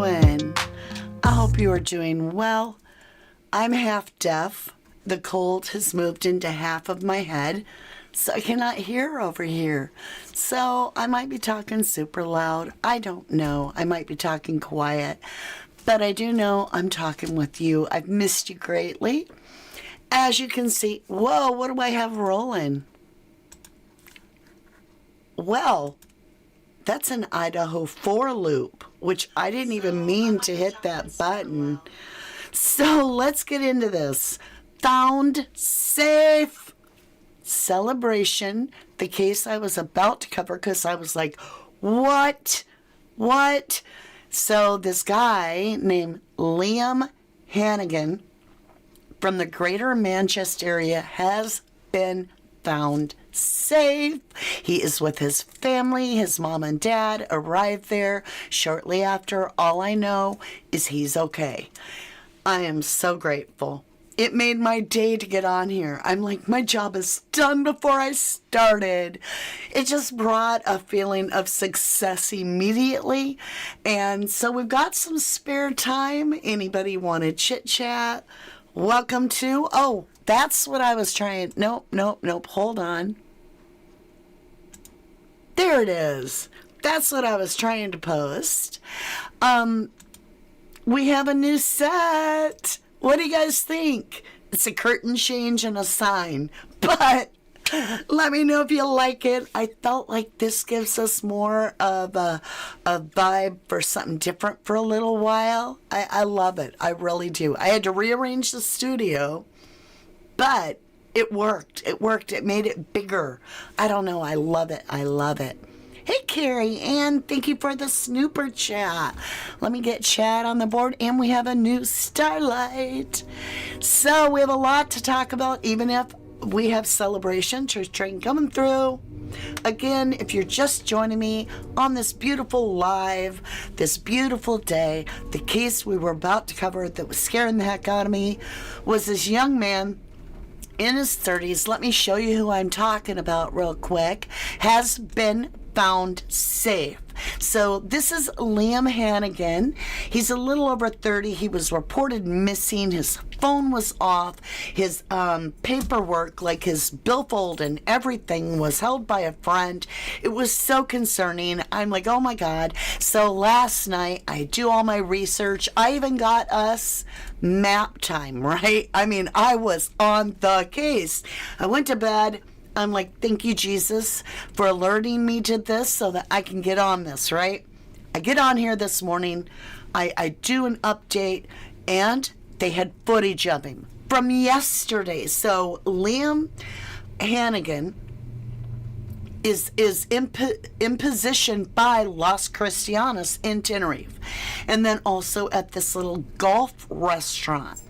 doing? I hope you are doing well. I'm half deaf. The cold has moved into half of my head, so I cannot hear over here. So I might be talking super loud. I don't know. I might be talking quiet. But I do know I'm talking with you. I've missed you greatly. As you can see, whoa, what do I have rolling? Well, that's an Idaho 4 loop, which I didn't even mean to hit that button. So let's get into this. Found safe celebration, the case I was about to cover because I was like, what? So this guy named Liam Hannagan from the greater Manchester area has been found safe. He is with his family. His mom and dad arrived there shortly after. All I know is he's okay. I am so grateful. It made my day to get on here. I'm like, my job is done before I started. It just brought a feeling of success immediately. And so we've got some spare time. Anybody want to chit chat? Welcome to, oh, that's what I was trying. Nope. Hold on. There it is. That's what I was trying to post. We have a new set. What do you guys think? It's a curtain change and a sign, but let me know if you like it. I felt like this gives us more of a vibe for something different for a little while. I love it. I really do. I had to rearrange the studio, but it worked. It made it bigger. I don't know. I love it. Hey, Carrie Ann, thank you for the snooper chat. Let me get chat on the board, and we have a new Starlight. So we have a lot to talk about, even if we have celebration, church train coming through. Again, if you're just joining me on this beautiful live, this beautiful day, the case we were about to cover that was scaring the heck out of me was this young man in his 30s. Let me show you who I'm talking about real quick. Has been found safe. So this is Liam Hannagan. He's a little over 30. He was reported missing. His phone was off. His paperwork, like his billfold and everything, was held by a friend. It was so concerning. I'm like, oh my God. So last night, I do all my research. I even got us map time, right? I mean, I was on the case. I went to bed. I'm like, thank you, Jesus, for alerting me to this so that I can get on this, right? I get on here this morning. I do an update, and they had footage of him from yesterday. So Liam Hannagan is in position by Las Cristianas in Tenerife, and then also at this little golf restaurant,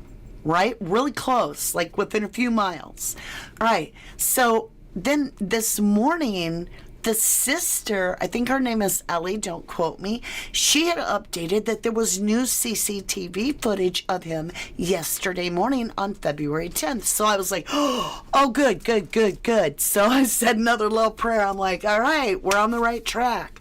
right? Really close, like within a few miles. All right. So then this morning, the sister, I think her name is Ellie, don't quote me, she had updated that there was new CCTV footage of him yesterday morning on February 10th. So I was like, oh, good. So I said another little prayer. I'm like, all right, we're on the right track.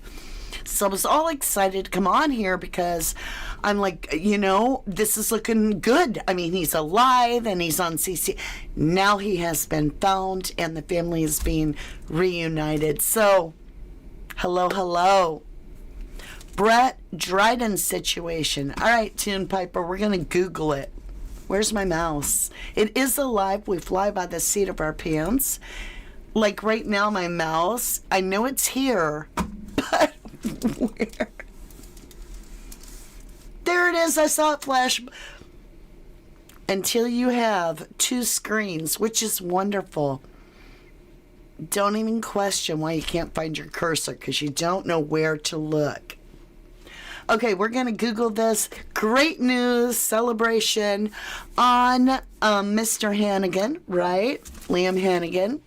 So I was all excited to come on here because I'm like, this is looking good. I mean, he's alive and he's on CC. Now he has been found and the family is being reunited. So, hello. Brett Dryden situation. All right, Tune Piper, we're going to Google it. Where's my mouse? It is alive. We fly by the seat of our pants. Like right now, my mouse, I know it's here, but where? There it is. I saw it flash. Until you have two screens, which is wonderful. Don't even question why you can't find your cursor because you don't know where to look. Okay, we're going to Google this. Great news celebration on Mr. Hannagan, right? Liam Hannagan.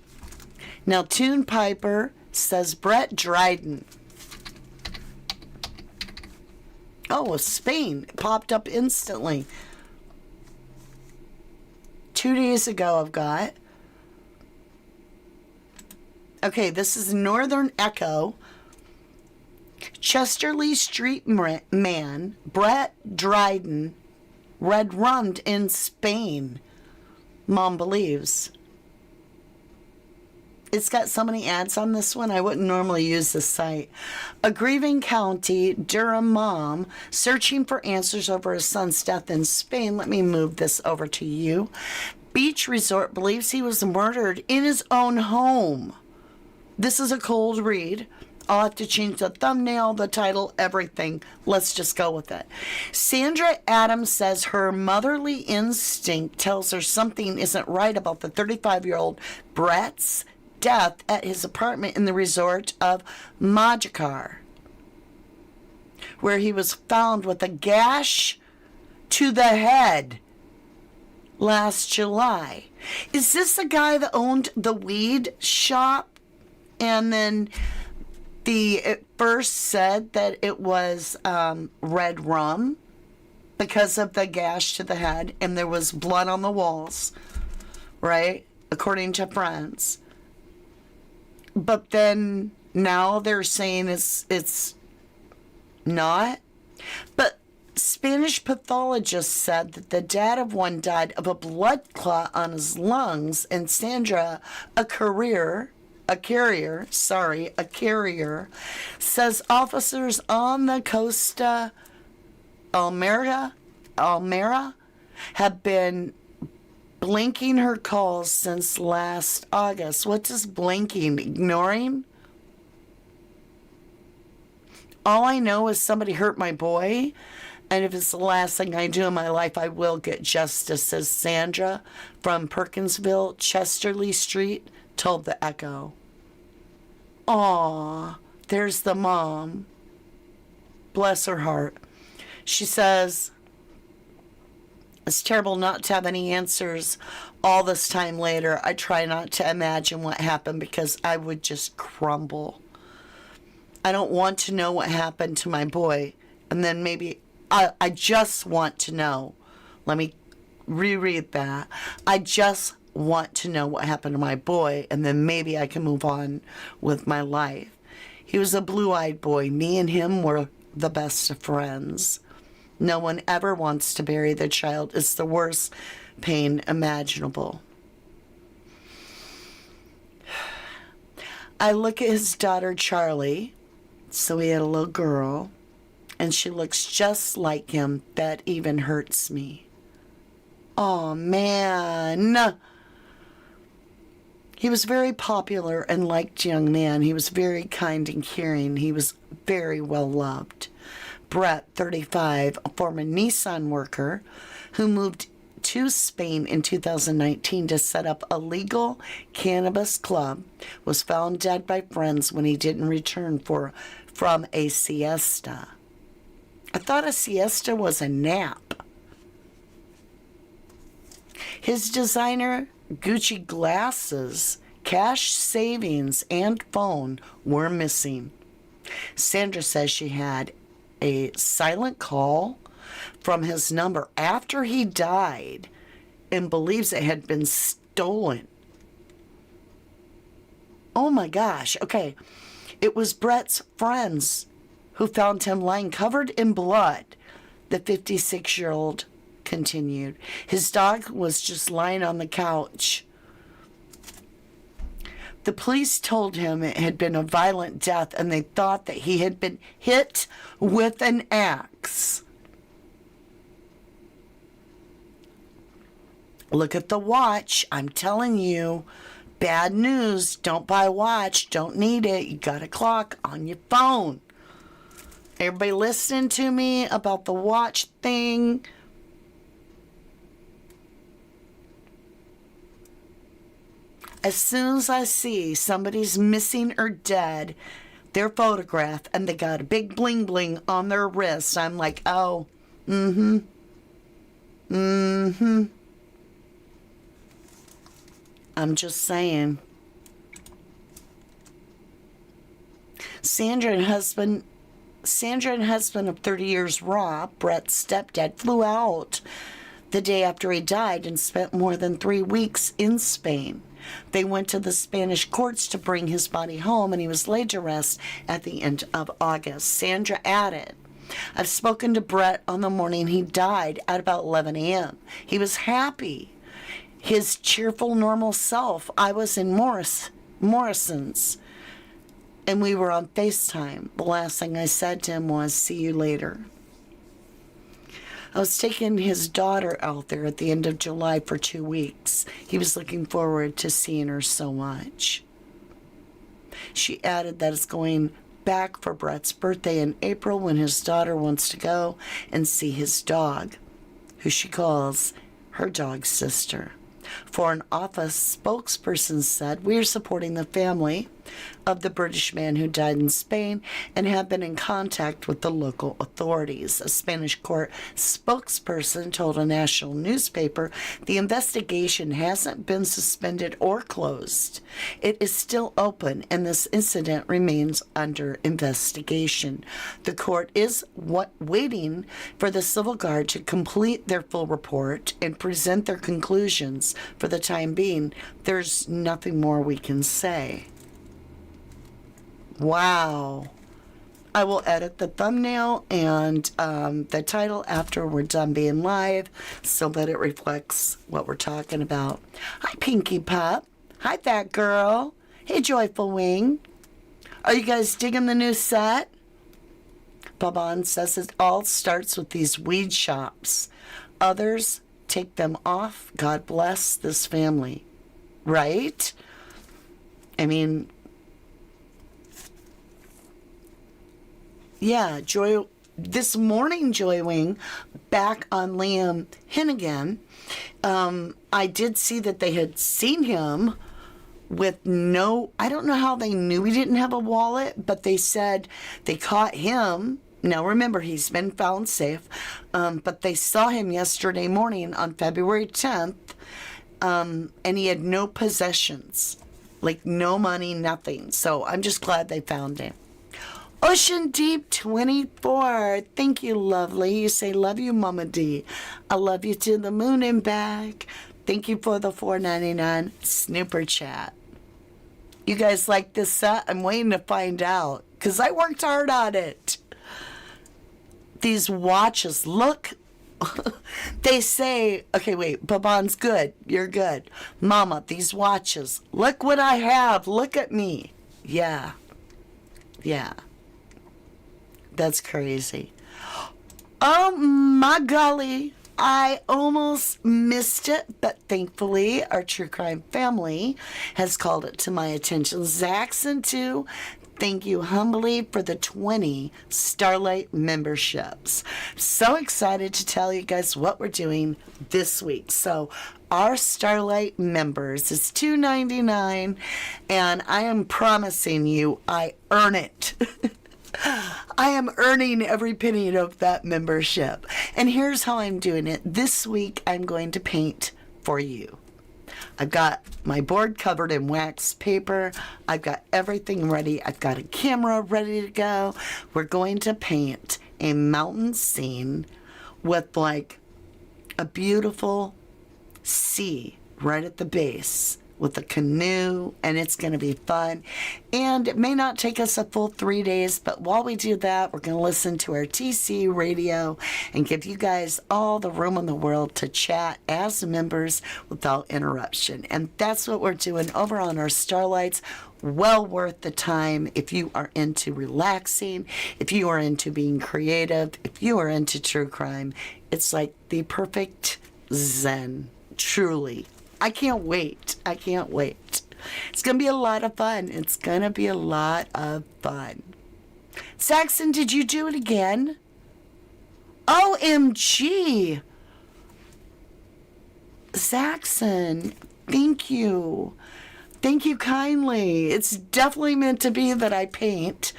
Now, Tune Piper says Brett Dryden. Oh, Spain. It popped up instantly. 2 days ago, I've got. Okay, this is Northern Echo. Chesterley Street man, Brett Dryden, red rummed in Spain. Mom believes. It's got so many ads on this one, I wouldn't normally use this site. A grieving County Durham mom searching for answers over her son's death in Spain. Let me move this over to you. Beach resort believes he was murdered in his own home. This is a cold read. I'll have to change the thumbnail, the title, everything. Let's just go with it. Sandra Adams says her motherly instinct tells her something isn't right about the 35-year-old Brett's death at his apartment in the resort of Magicar, where he was found with a gash to the head last July. Is this the guy that owned the weed shop? And then it first said that it was red rum because of the gash to the head, and there was blood on the walls, right? According to friends. But then now they're saying it's not. But Spanish pathologists said that the dad of one died of a blood clot on his lungs, and Sandra, a carrier, says officers on the Costa Almera have been blanking her calls since last August. What does blanking? Ignoring? All I know is somebody hurt my boy, and if it's the last thing I do in my life, I will get justice, says Sandra from Perkinsville, Chesterley Street, told the Echo. Aw, there's the mom. Bless her heart. She says, it's terrible not to have any answers all this time later. I try not to imagine what happened because I would just crumble. I don't want to know what happened to my boy. And then maybe I just want to know. Let me reread that. I just want to know what happened to my boy, and then maybe I can move on with my life. He was a blue-eyed boy. Me and him were the best of friends. No one ever wants to bury their child. It's the worst pain imaginable. I look at his daughter, Charlie. So he had a little girl, and she looks just like him. That even hurts me. Oh, man. He was very popular and liked young man. He was very kind and caring. He was very well loved. Brett, 35, a former Nissan worker who moved to Spain in 2019 to set up a legal cannabis club, was found dead by friends when he didn't return from a siesta. I thought a siesta was a nap. His designer Gucci glasses, cash savings, and phone were missing. Sandra says she had a silent call from his number after he died and believes it had been stolen. Oh my gosh. Okay. It was Brett's friends who found him lying covered in blood. The 56-year-old continued. His dog was just lying on the couch. The police told him it had been a violent death, and they thought that he had been hit with an axe. Look at the watch. I'm telling you, bad news. Don't buy a watch. Don't need it. You got a clock on your phone. Everybody listening to me about the watch thing? As soon as I see somebody's missing or dead, their photograph, and they got a big bling bling on their wrist, I'm like, oh, I'm just saying. Sandra and husband of 30 years raw, Brett's stepdad, flew out the day after he died and spent more than 3 weeks in Spain. They went to the Spanish courts to bring his body home, and he was laid to rest at the end of August. Sandra added, I've spoken to Brett on the morning he died at about 11 a.m. He was happy, his cheerful, normal self. I was in Morrison's, and we were on FaceTime. The last thing I said to him was, see you later. I was taking his daughter out there at the end of July for 2 weeks. He was looking forward to seeing her so much. She added that it's going back for Brett's birthday in April when his daughter wants to go and see his dog, who she calls her dog's sister. Foreign Office spokesperson said, we are supporting the family of the British man who died in Spain and have been in contact with the local authorities. A Spanish court spokesperson told a national newspaper the investigation hasn't been suspended or closed. It is still open and this incident remains under investigation. The court is waiting for the Civil Guard to complete their full report and present their conclusions. For the time being, there's nothing more we can say. Wow. I will edit the thumbnail and the title after we're done being live so that it reflects what we're talking about. Hi, Pinky Pup. Hi, Fat Girl. Hey, Joyful Wing. Are you guys digging the new set? Baban says it all starts with these weed shops. Others take them off. God bless this family. Right? I mean, yeah, Joy, this morning, Joy Wing, back on Liam Hannagan, I did see that they had seen him with I don't know how they knew he didn't have a wallet, but they said they caught him. Now, remember, he's been found safe, but they saw him yesterday morning on February 10th, and he had no possessions, like no money, nothing. So I'm just glad they found him. Ocean Deep 24, thank you, lovely. You say, love you, Mama D. I love you to the moon and back. Thank you for the $4.99 snooper chat. You guys like this set? I'm waiting to find out because I worked hard on it. These watches, look. They say, okay, wait, Baban's good. You're good. Mama, these watches. Look what I have. Look at me. Yeah. Yeah. That's crazy. Oh, my golly. I almost missed it, but thankfully our true crime family has called it to my attention. Zaxxon, too. Thank you humbly for the 20 Starlight memberships. So excited to tell you guys what we're doing this week. So our Starlight members is $2.99, and I am promising you I earn it. I am earning every penny of that membership. And here's how I'm doing it. This week I'm going to paint for you. I've got my board covered in wax paper. I've got everything ready. I've got a camera ready to go. We're going to paint a mountain scene with like a beautiful sea right at the base with a canoe, and it's going to be fun. And it may not take us a full 3 days, but while we do that, we're going to listen to our TC radio and give you guys all the room in the world to chat as members without interruption. And that's what we're doing over on our Starlights. Well worth the time if you are into relaxing, if you are into being creative, if you are into true crime. It's like the perfect zen, truly. I can't wait. I can't wait. It's going to be a lot of fun. It's going to be a lot of fun. Saxon, did you do it again? OMG. Saxon, thank you. Thank you kindly. It's definitely meant to be that I paint.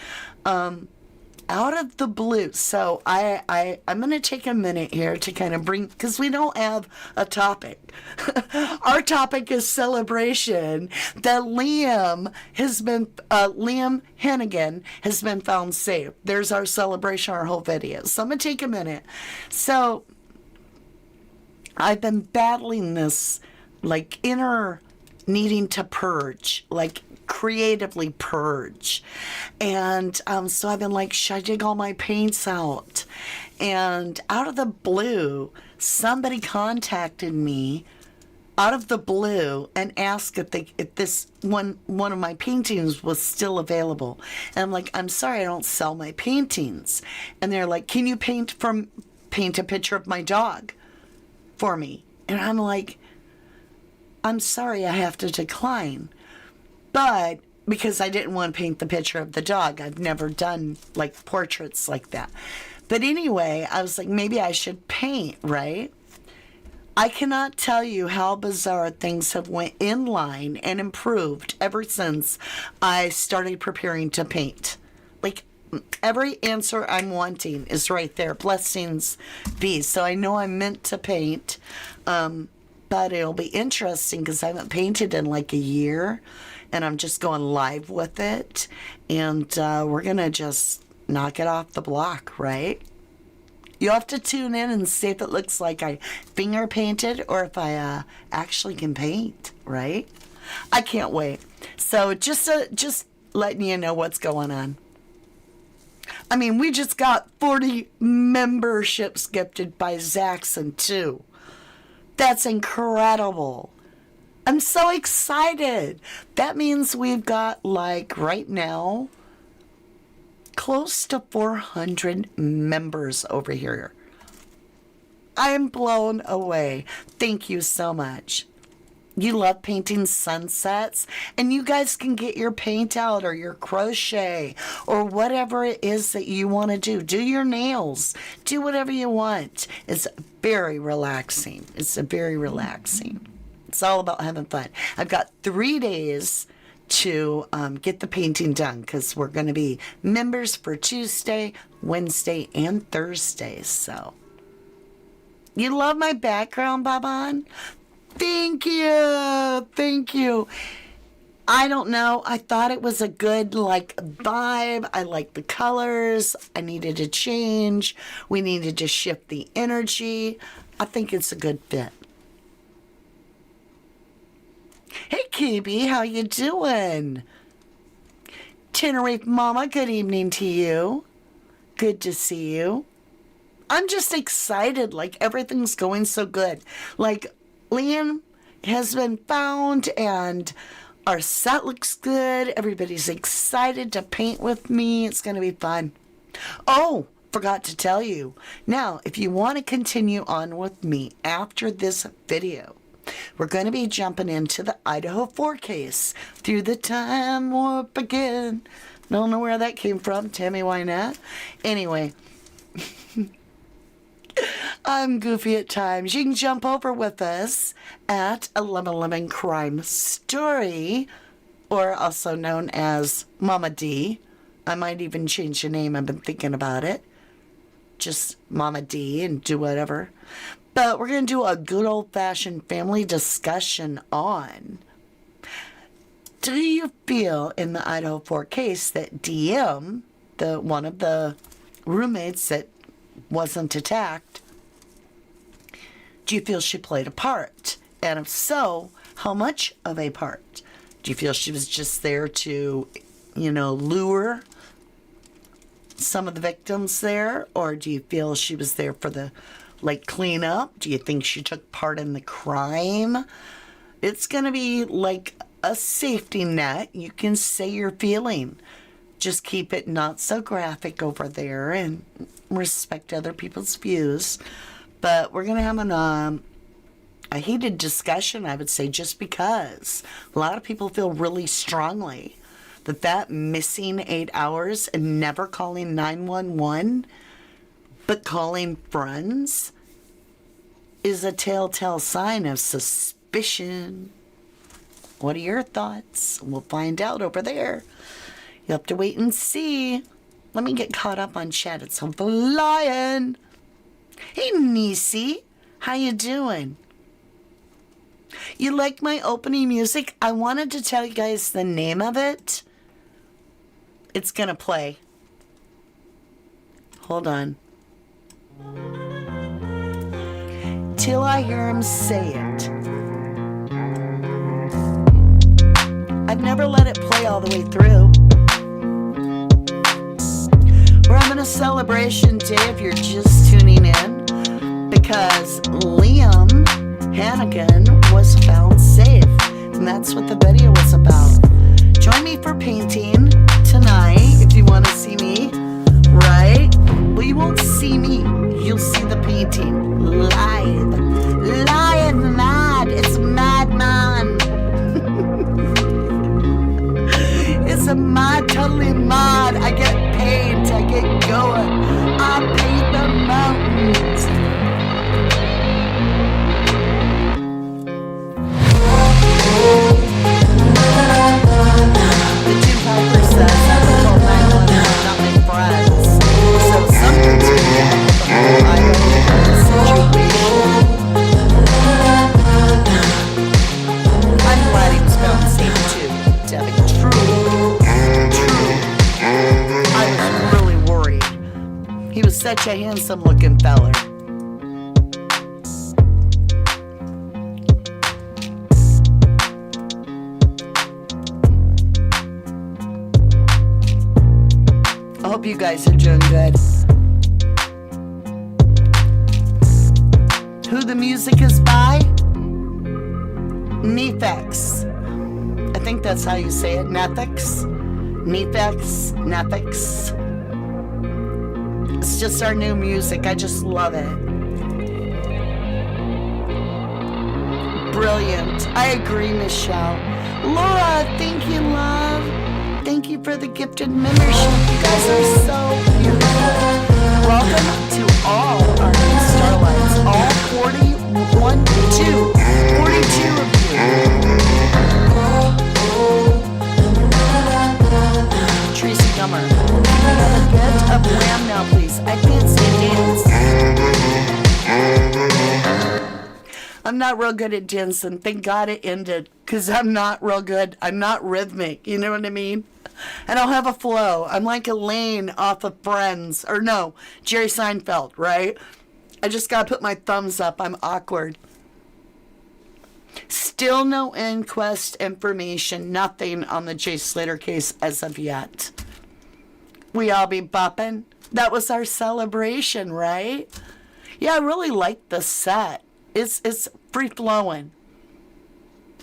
Out of the blue. So I'm going to take a minute here to kind of bring, because we don't have a topic. Our topic is celebration that Liam Hannagan has been found safe. There's our celebration, our whole video. So I'm going to take a minute. So I've been battling this like inner needing to purge, like creatively purge. And so I've been like, should I dig all my paints out? And out of the blue, somebody contacted me out of the blue and asked if this one of my paintings was still available. And I'm like, I'm sorry, I don't sell my paintings. And they're like, can you paint a picture of my dog for me? And I'm like, I'm sorry, I have to decline. But because I didn't want to paint the picture of the dog, I've never done like portraits like that. But anyway, I was like, maybe I should paint, right? I cannot tell you how bizarre things have went in line and improved ever since I started preparing to paint. Like, every answer I'm wanting is right there. Blessings be. So I know I'm meant to paint, but it'll be interesting because I haven't painted in like a year, and I'm just going live with it, and we're going to just knock it off the block, right? You'll have to tune in and see if it looks like I finger painted or if I actually can paint, right? I can't wait. So just letting you know what's going on. I mean, we just got 40 memberships gifted by Zaxxon too. That's incredible. I'm so excited. That means we've got, like, right now, close to 400 members over here. I'm blown away. Thank you so much. You love painting sunsets, and you guys can get your paint out or your crochet or whatever it is that you want to do. Do your nails. Do whatever you want. It's very relaxing. It's very relaxing. It's all about having fun. I've got 3 days to get the painting done because we're going to be members for Tuesday, Wednesday, and Thursday. So, you love my background, Baban? Thank you. Thank you. I don't know. I thought it was a good, like, vibe. I like the colors. I needed to change. We needed to shift the energy. I think it's a good fit. Hey, Kibi, how you doing? Tenerife Mama, good evening to you. Good to see you. I'm just excited, like everything's going so good. Like, Liam has been found and our set looks good. Everybody's excited to paint with me. It's going to be fun. Oh, forgot to tell you. Now, if you want to continue on with me after this video, we're going to be jumping into the Idaho 4 case. Through the time warp again. Don't know where that came from. Tammy Wynette. Anyway. I'm goofy at times. You can jump over with us at 1111 Crime Story, or also known as Mama D. I might even change the name. I've been thinking about it. Just Mama D and do whatever. But we're going to do a good old-fashioned family discussion on, do you feel in the Idaho 4 case that DM, one of the roommates that wasn't attacked, do you feel she played a part? And if so, how much of a part? Do you feel she was just there to, lure some of the victims there? Or do you feel she was there for the clean up? Do you think she took part in the crime? It's going to be like a safety net. You can say your feeling. Just keep it not so graphic over there and respect other people's views. But we're going to have a heated discussion, I would say, just because a lot of people feel really strongly that missing 8 hours and never calling 911, but calling friends, is a telltale sign of suspicion. What are your thoughts? We'll find out over there. You'll have to wait and see. Let me get caught up on chat. It's flying. Hey, Nisi. How you doing? You like my opening music? I wanted to tell you guys the name of it. It's going to play. Hold on. Till I hear him say it. I've never let it play all the way through. We're having a celebration day if you're just tuning in, because Liam Hannagan was found safe, and that's what the video was about. Join me for painting tonight if you want to see me, right? Well, you won't see me. You'll see the painting live. Live mad. It's mad man. It's a mad, totally mad. I get paint. I get going. I paint the mountains. The Jim Piper says I would call 911 not my friends. So something's been happening with the whole Idaho situation. I'm glad he was found safe too, Debbie. True. I was really worried. He was such a handsome looking feller. I hope you guys are doing good. Who the music is by? Nefex. I think that's how you say it. Nefex. It's just our new music. I just love it. Brilliant. I agree, Michelle. Laura, thank you, love. Thank you for the gifted membership. You guys are so beautiful. Welcome to all our new Starlights. All 42 of you. Tracy Gummer. Can we have a bit of Wham now, please? I can't say dance. I'm not real good at dancing. Thank God it ended, because I'm not real good. I'm not rhythmic. You know what I mean? I don't have a flow. I'm like Elaine off of Friends. Or no, Jerry Seinfeld, right? I just got to put my thumbs up. I'm awkward. Still no inquest information. Nothing on the Jay Slater case as of yet. We all be bopping. That was our celebration, right? Yeah, I really like the set. It's free-flowing.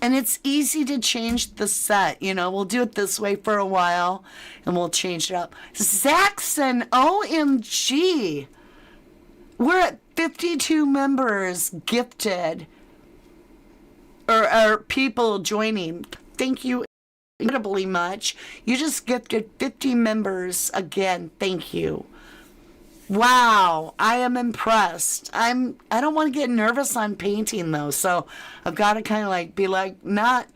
And it's easy to change the set. You know, we'll do it this way for a while, and we'll change it up. Zaxxon, OMG. We're at 52 members gifted, or people joining. Thank you incredibly much. You just gifted 50 members again. Thank you. Wow, I am impressed. I don't want to get nervous on painting though, so I've got to kind of like be like, not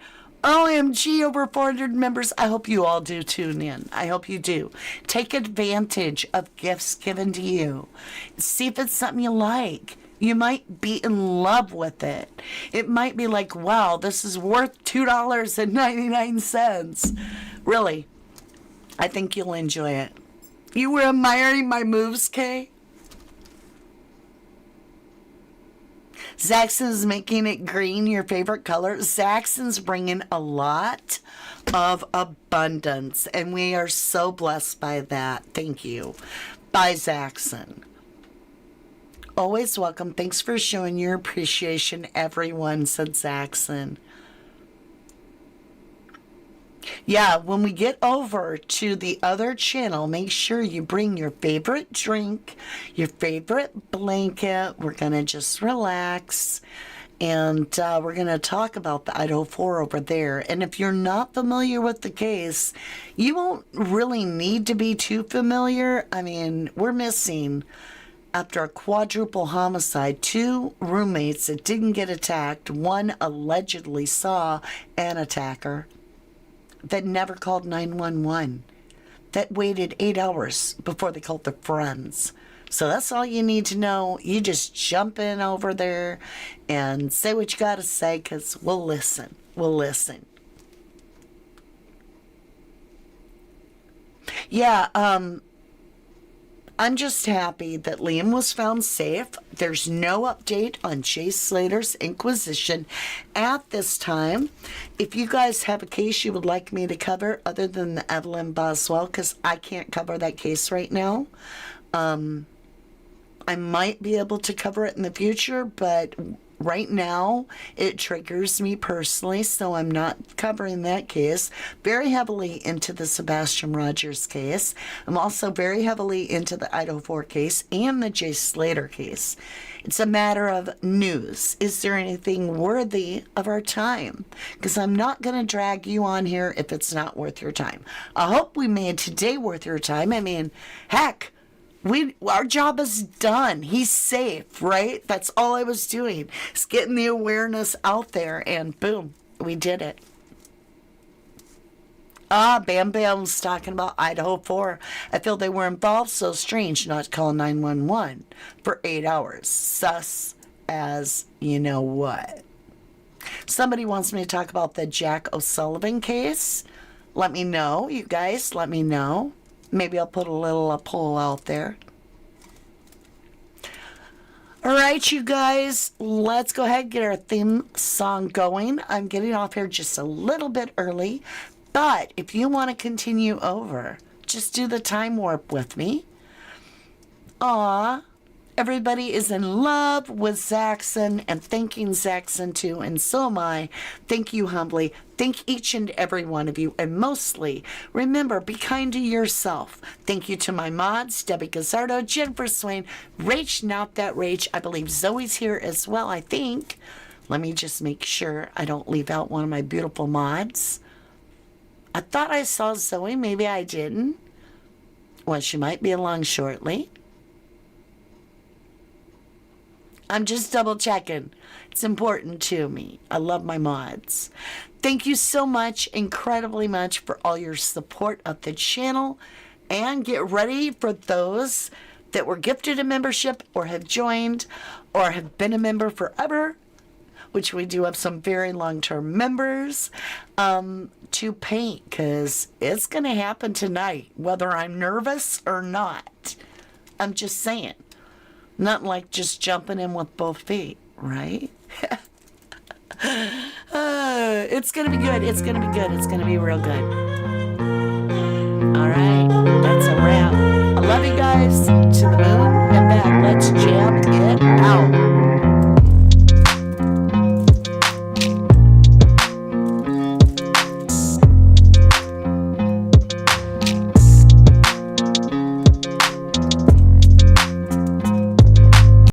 OMG over 400 members. I hope you all do tune in. I hope you do. Take advantage of gifts given to you. See if it's something you like. You might be in love with it. It might be like, wow, this is worth $2.99. Really, I think you'll enjoy it. You were admiring my moves, Kay? Zaxxon's making it green your favorite color. Zaxxon's bringing a lot of abundance, and we are so blessed by that. Thank you. Bye, Zaxxon. Always welcome. Thanks for showing your appreciation, everyone, said Zaxxon. Yeah, when we get over to the other channel, make sure you bring your favorite drink, your favorite blanket. We're going to just relax, and we're going to talk about the Idaho 4 over there. And if you're not familiar with the case, you won't really need to be too familiar. I mean, we're missing, after a quadruple homicide, 2 roommates that didn't get attacked. One allegedly saw an attacker that never called 911, that waited 8 hours before they called their friends. So that's all you need to know. You just jump in over there and say what you got to say, because we'll listen. We'll listen. Yeah, I'm just happy that Liam was found safe. There's no update on Jay Slater's Inquisition at this time. If you guys have a case you would like me to cover other than the Evelyn Boswell, because I can't cover that case right now, I might be able to cover it in the future, but right now it triggers me personally, so I'm not covering that case. Very heavily into the Sebastian Rogers case. I'm also very heavily into the Idaho 4 case and the Jay Slater case. It's a matter of news. Is there anything worthy of our time? Because I'm not going to drag you on here if it's not worth your time. I hope we made today worth your time. I mean, heck, our job is done. He's safe, right? That's all I was doing. Is getting the awareness out there, and boom, we did it. Bam Bam's talking about Idaho 4. I feel they were involved. So strange not to call 911 for 8 hours. Sus as you know what. Somebody wants me to talk about the Jack O'Sullivan case. Let me know, you guys. Let me know. Maybe I'll put a little poll out there. All right, you guys, let's go ahead and get our theme song going. I'm getting off here just a little bit early, but if you want to continue over, just do the time warp with me. Everybody is in love with Zaxxon and thanking Zaxxon too, and so am I. Thank you humbly. Thank each and every one of you, and mostly, remember, be kind to yourself. Thank you to my mods, Debbie Gazzardo, Jennifer Swain, Rach, Not That Rach. I believe Zoe's here as well, I think. Let me just make sure I don't leave out one of my beautiful mods. I thought I saw Zoe. Maybe I didn't. Well, she might be along shortly. I'm just double checking. It's important to me. I love my mods. Thank you so much, incredibly much, for all your support of the channel. And get ready for those that were gifted a membership or have joined or have been a member forever, which we do have some very long-term members, to paint, because it's going to happen tonight, whether I'm nervous or not. I'm just saying. Not like just jumping in with both feet, right? It's going to be good. It's going to be good. It's going to be real good. All right. That's a wrap. I love you guys. To the moon and back. Let's jam.